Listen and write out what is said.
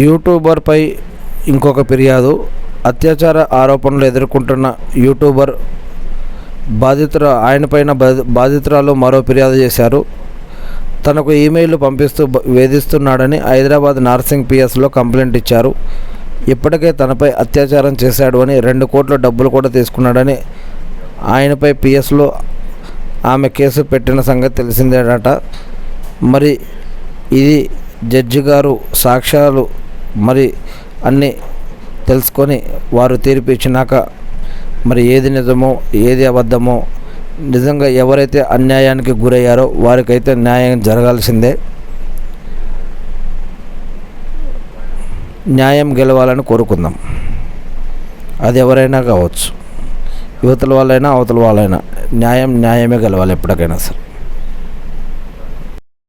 యూట్యూబర్పై ఇంకొక ఫిర్యాదు. అత్యాచార ఆరోపణలు ఎదుర్కొంటున్న యూట్యూబర్ బాధితురాలు మరో ఫిర్యాదు చేశారు. తనకు ఈమెయిల్ పంపిస్తూ వేధిస్తున్నాడని హైదరాబాద్ నార్సింగ్ పిఎస్లో కంప్లైంట్ ఇచ్చారు. ఇప్పటికే తనపై అత్యాచారం చేశాడు అని 2 కోట్ల డబ్బులు కూడా తీసుకున్నాడని ఆయనపై పిఎస్లో ఆమె కేసు పెట్టిన సంగతి తెలిసిందేనట. మరి ఇది జడ్జి గారు సాక్ష్యాలు మరి అన్నీ తెలుసుకొని వారు తీర్పు ఇచ్చినాక మరి ఏది నిజమో ఏది అబద్ధమో, నిజంగా ఎవరైతే అన్యాయానికి గురయ్యారో వారికైతే న్యాయం జరగాల్సిందే. న్యాయం గెలవాలని కోరుకుందాం. అది ఎవరైనా కావచ్చు, యువతల వాళ్ళైనా అవతల వాళ్ళైనా న్యాయమే గెలవాలి ఎప్పటికైనా సరే.